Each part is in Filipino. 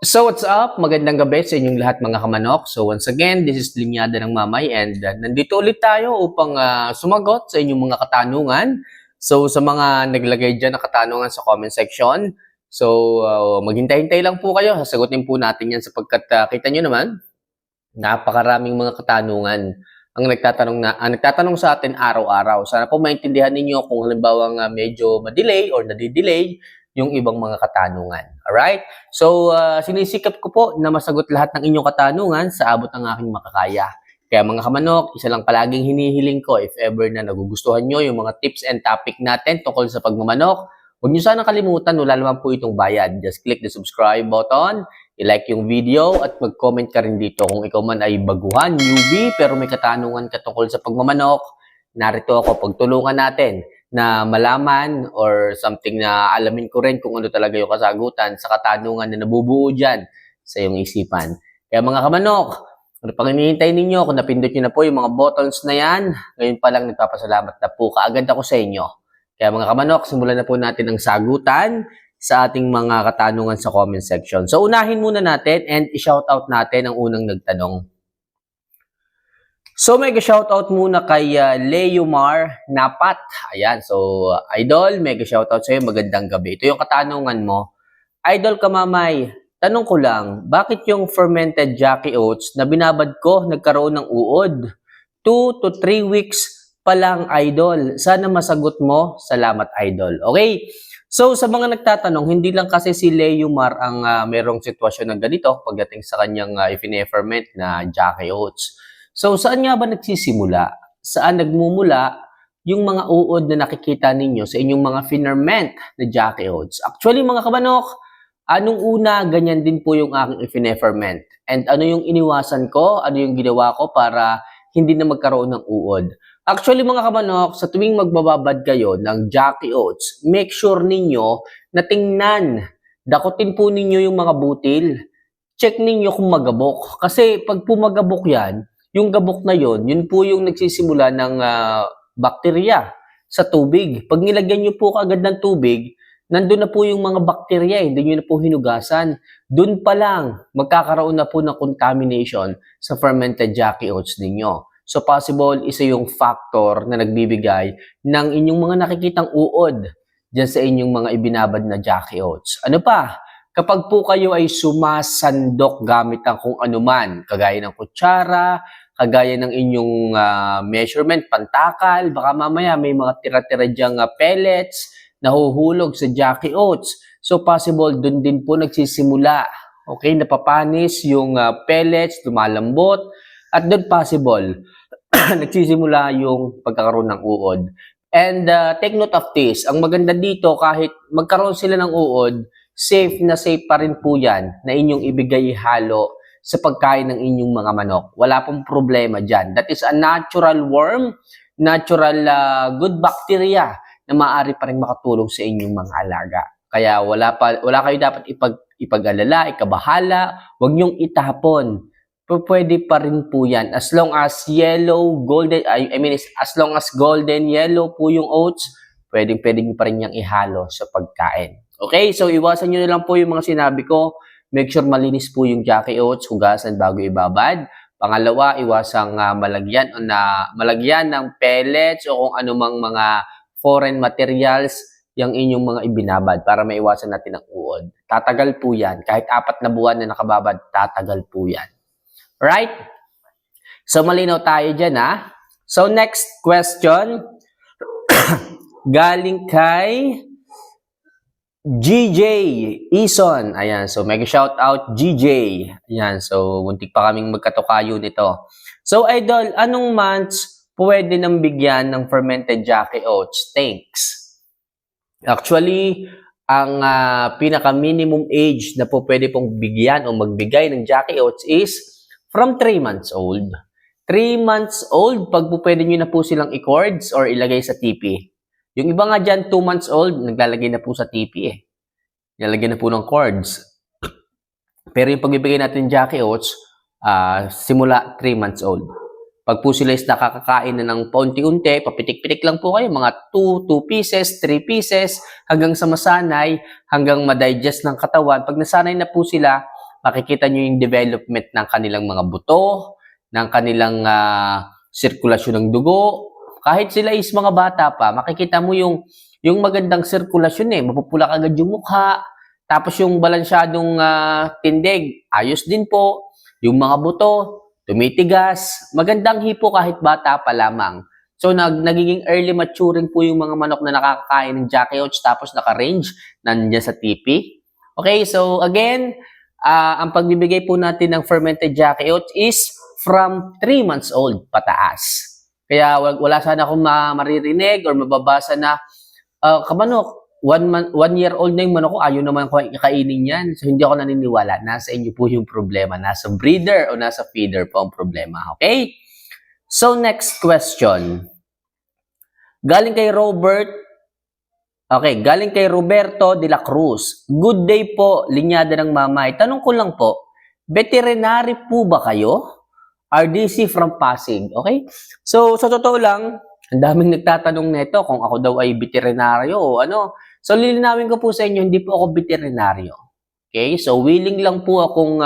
So what's up? Magandang gabi sa inyong lahat mga kamanok. So once again, this is Linyada ng Mamay and nandito ulit tayo upang sumagot sa inyong mga katanungan. So sa mga naglagay dyan na katanungan sa comment section, so maghintay-hintay lang po kayo. Sasagutin po natin yan sapagkat kita nyo naman, napakaraming mga katanungan ang nagtatanong sa atin araw-araw. Sana po maintindihan ninyo kung halimbawa medyo ma-delay or nadidelay yung ibang mga katanungan. Alright? So, sinisikap ko po na masagot lahat ng inyong katanungan sa abot ng aking makakaya. Kaya mga kamanok, isa lang palaging hinihiling ko if ever na nagugustuhan nyo yung mga tips and topic natin tungkol sa pagmamanok, huwag nyo sana kalimutan, wala naman po itong bayad. Just click the subscribe button, i-like yung video, at mag-comment ka rin dito kung ikaw man ay baguhan, newbie, pero may katanungan ka tungkol sa pagmamanok. Narito ako, pagtulungan natin na malaman or something na alamin ko rin kung ano talaga yung kasagutan sa katanungan na nabubuo dyan sa iyong isipan. Kaya mga kamanok, ano pang hinihintay ninyo? Kung napindot nyo na po yung mga buttons na yan, ngayon pa lang nagpapasalamat na po kaagad ako sa inyo. Kaya mga kamanok, simulan na po natin ang sagutan sa ating mga katanungan sa comment section. So unahin muna natin and i-shoutout natin ang unang nagtanong. So, mega shoutout muna kay Leomar Napat. Ayan, so Idol, mega shoutout sa'yo. Magandang gabi. Ito yung katanungan mo. Idol Kamamay, tanong ko lang, bakit yung fermented Jackie Oats na binabad ko nagkaroon ng uod? 2 to 3 weeks pa lang, Idol. Sana masagot mo. Salamat, Idol. Okay? So, sa mga nagtatanong, hindi lang kasi si Leomar ang merong sitwasyon ng ganito pagdating sa kanyang ifine-ferment na Jackie Oats. So, saan nga ba nagsisimula? Saan nagmumula yung mga uod na nakikita ninyo sa inyong mga finerment na Jackie Oats? Actually, mga kamanok, anong una, ganyan din po yung aking ifine-ferment. And ano yung iniwasan ko? Ano yung ginawa ko para hindi na magkaroon ng uod? Actually, mga kamanok, sa tuwing magbababad kayo ng Jackie Oats, make sure ninyo na tingnan, dakutin po ninyo yung mga butil. Check ninyo kung magabok. Kasi pag pumagabok yan, yung gabok na yun po yung nagsisimula ng bakterya sa tubig. Pag nilagyan nyo po kaagad ng tubig, nandun na po yung mga bakterya, hindi nyo na po hinugasan. Doon pa lang, magkakaroon na po ng contamination sa fermented Jackie Oats ninyo. So possible, isa yung factor na nagbibigay ng inyong mga nakikitang uod dyan sa inyong mga ibinabad na Jackie Oats. Ano pa? Kapag po kayo ay sumasandok gamit ang kung anuman, kagaya ng kutsara, kagaya ng inyong measurement, pantakal, baka mamaya may mga tira-tira dyang pellets na huhulog sa Jackie Oats. So possible, dun din po nagsisimula. Okay, napapanis yung pellets, lumalambot, at dun possible, nagsisimula yung pagkakaroon ng uod. And take note of this, ang maganda dito, kahit magkaroon sila ng uod, safe na safe pa rin po yan na inyong ibigay halo sa pagkain ng inyong mga manok. Wala pong problema dyan. That is a natural worm, natural good bacteria na maaari pa rin makatulong sa inyong mga alaga. Kaya wala kayo dapat ipag-alala, ikabahala, huwag niyong itapon. Pwede pa rin po yan. As long as yellow, golden, as long as golden yellow po yung oats, pwede pa rin niyang ihalo sa pagkain. Okay, so iwasan nyo na lang po yung mga sinabi ko. Make sure malinis po yung Jackie Oats, hugasan bago ibabad. Pangalawa, iwasang malagyan ng pellets o kung anumang mga foreign materials yung inyong mga ibinabad para maiwasan natin ang uod. Tatagal po yan. Kahit 4 na buwan na nakababad, tatagal po yan. Right? So malinaw tayo dyan ha. So next question, galing kay GJ Ison. Ayan, so mega shout out GJ. Ayan, so muntik pa kaming magkatukayo nito. So Idol, anong months pwede nang bigyan ng fermented Jackie Oats? Thanks. Actually, ang pinaka minimum age na po pwede pong bigyan o magbigay ng Jackie Oats is from 3 months old. 3 months old, pag po pwede nyo na po silang i-cords or ilagay sa TP. Yung iba nga dyan, 2 months old, naglalagay na po sa TP eh. Naglalagay na po ng cords. Pero yung pagbibigay natin Jackie Oats, simula 3 months old. Pag po sila is nakakakain na ng paunti-unti, papitik-pitik lang po kayo, mga 2 pieces, 3 pieces, hanggang sa masanay, hanggang ma-digest ng katawan. Pag nasanay na po sila, makikita nyo yung development ng kanilang mga buto, ng kanilang sirkulasyon ng dugo. Kahit sila is mga bata pa, makikita mo yung magandang sirkulasyon mapupula agad yung mukha. Tapos yung balansyadong tindig, ayos din po. Yung mga buto, tumitigas. Magandang hipo kahit bata pa lamang. So, nagiging early maturing po yung mga manok na nakakakain ng Jackie Oats tapos naka-range nandiyan sa TP. Okay, so again, ang pagbibigay po natin ng fermented Jackie Oats is from 3 months old pataas. Kaya wala sana akong maririnig or mababasa na kamanok, 1 year old na yung manok ko, ayaw naman ko kainin yan. So, hindi ako naniniwala. Nasa inyo po yung problema. Nasa breeder o nasa feeder po ang problema. Okay? So, next question. Galing kay Roberto de la Cruz. Good day po, linyada ng mamay. Tanong ko lang po, veterinary po ba kayo? RDC from Pasig. Okay? So, sa totoo lang, ang daming nagtatanong nito kung ako daw ay veterinaryo o ano. So, lilinawin ko po sa inyo, hindi po ako veterinaryo. Okay? So, willing lang po akong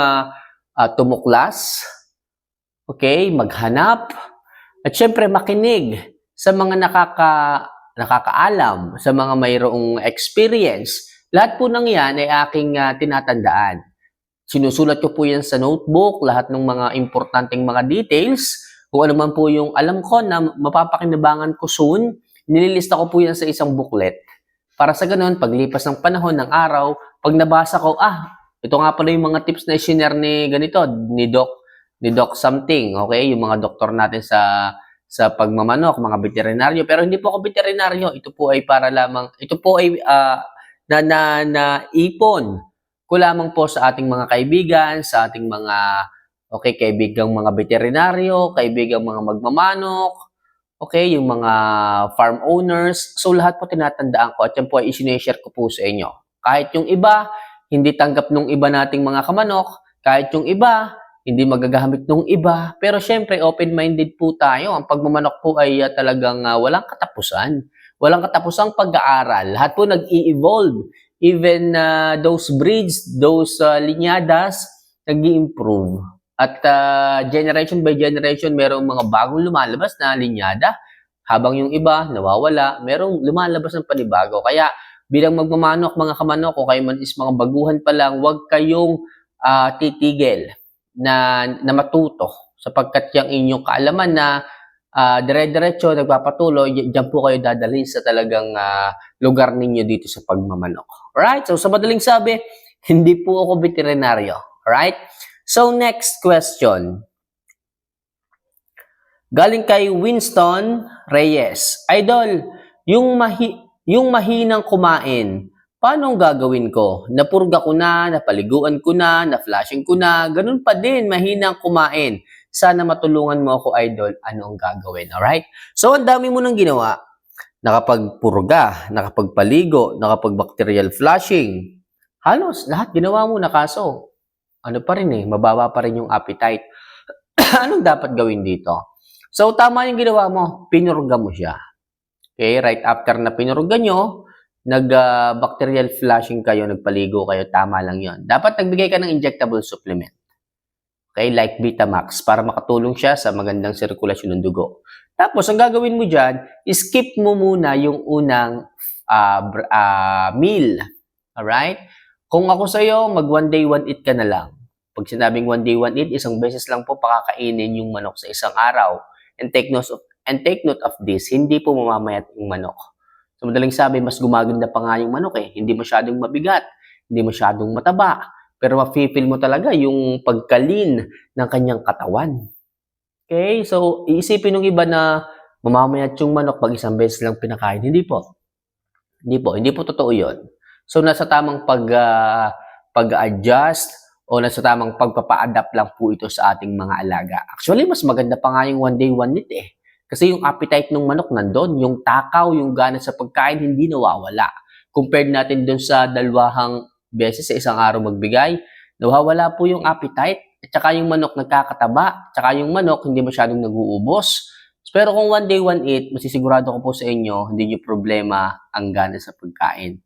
tumuklas. Okay? Maghanap. At syempre, makinig sa mga nakakaalam, sa mga mayroong experience. Lahat po ng yan ay aking tinatandaan. Sinusulat ko po yan sa notebook, lahat ng mga importanteng mga details. Kung ano man po yung alam ko na mapapakinabangan ko soon, nililista ko po yan sa isang booklet. Para sa ganun, paglipas ng panahon, ng araw, pag nabasa ko, ito nga pala yung mga tips na i-share ni ganito, ni Doc something, okay? Yung mga doktor natin sa pagmamanok, mga veterinaryo. Pero hindi po ako veterinaryo. Ito po ay para lamang, ito po ay ipon ko lamang po sa ating mga kaibigan, sa ating mga, kaibigang mga veterinaryo, kaibigang mga magmamanok, yung mga farm owners. So, lahat po tinatandaan ko at yan po ay isineshare ko po sa inyo. Kahit yung iba, hindi tanggap nung iba nating mga kamanok, kahit yung iba, hindi magagamit nung iba. Pero syempre, open-minded po tayo. Ang pagmamanok po ay talagang walang katapusan. Walang katapusang pag-aaral. Lahat po nag-i-evolve. Even those breeds, those linyadas, nag-i-improve. At generation by generation, merong mga bagong lumalabas na linyada. Habang yung iba, nawawala, merong lumalabas ng panibago. Kaya bilang magmamanok, mga kamanok, o kayo man is mga baguhan pa lang, huwag kayong titigil na matuto sapagkat yung inyong kaalaman na dire-diretso nagpapatuloy, diyan po kayo dadalhin sa talagang lugar ninyo dito sa pagmamanok. Alright? So, sa madaling sabi, hindi po ako veterinaryo. Alright? So, next question. Galing kay Winston Reyes. Idol, yung mahinang kumain, paano gagawin ko? Napurga ko na, napaliguan ko na, na-flashing ko na, ganun pa din, mahinang kumain. Sana matulungan mo ako, idol, ano ang gagawin, alright? So, ang dami mo nang ginawa. Nakapagpurga, nakapagpaligo, nakapag-bacterial flushing. Halos, lahat ginawa mo na kaso. Ano pa rin mababa pa rin yung appetite. Anong dapat gawin dito? So, tama yung ginawa mo, pinurga mo siya. Okay, right after na pinurga nyo, nag-bacterial flushing kayo, nagpaligo kayo, tama lang yon. Dapat nagbigay ka ng injectable supplement. Okay, like Vitamax, para makatulong siya sa magandang sirkulasyon ng dugo. Tapos, ang gagawin mo dyan, skip mo muna yung unang meal. Alright? Kung ako sa'yo, mag 1 day, 1 eat ka na lang. Pag sinabing 1 day, 1 eat, isang beses lang po pakakainin yung manok sa isang araw. And take note of this, hindi po mamamayat yung manok. So, madaling sabi, mas gumaganda pa nga yung manok Hindi masyadong mabigat, hindi masyadong mataba. Pero ma-feel mo talaga yung pagkalin ng kanyang katawan. Okay? So, iisipin ng iba na mamamayat yung manok pag isang beses lang pinakain. Hindi po. Hindi po totoo yun. So, nasa tamang pag-adjust o nasa tamang pagpapa-adapt lang po ito sa ating mga alaga. Actually, mas maganda pa nga yung 1 day, 1 eat Kasi yung appetite ng manok nandun, yung takaw, yung gana sa pagkain, hindi nawawala. Compared natin dun sa dalawang beses sa isang araw magbigay, nawawala po yung appetite, at saka yung manok nagkakataba, at saka yung manok hindi masyadong nag-uubos. Pero kung 1 day, 1 eat, masisigurado ko po sa inyo, hindi nyo problema ang gana sa pagkain.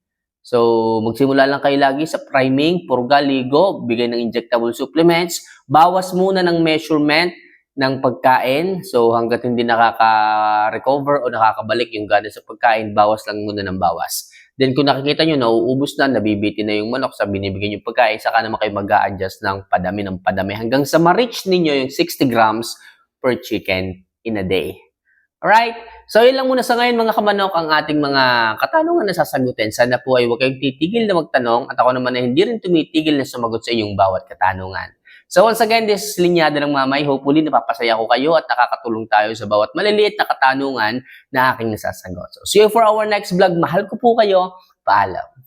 So, magsimula lang kayo lagi sa priming, purga, ligo, bigay ng injectable supplements, bawas muna ng measurement ng pagkain. So, hanggat hindi nakaka-recover o nakakabalik yung gana sa pagkain, bawas lang muna ng bawas. Then, kung nakikita nyo, nauubos na, nabibiti na yung manok sa binibigyan yung pagkain, saka naman kayo mag-a-adjust ng padami hanggang sa ma-reach ninyo yung 60 grams per chicken in a day. Alright? So, yun lang muna sa ngayon mga kamanok ang ating mga katanungan na sasagutin. Sana po ay huwag kayong titigil na magtanong at ako naman ay hindi rin tumitigil na sumagot sa inyong bawat katanungan. So, once again, this is Linyada ng Mamay. Hopefully, napapasaya ko kayo at nakakatulong tayo sa bawat maliliit na katanungan na aking nasasagot. So, see you for our next vlog. Mahal ko po kayo. Paalam.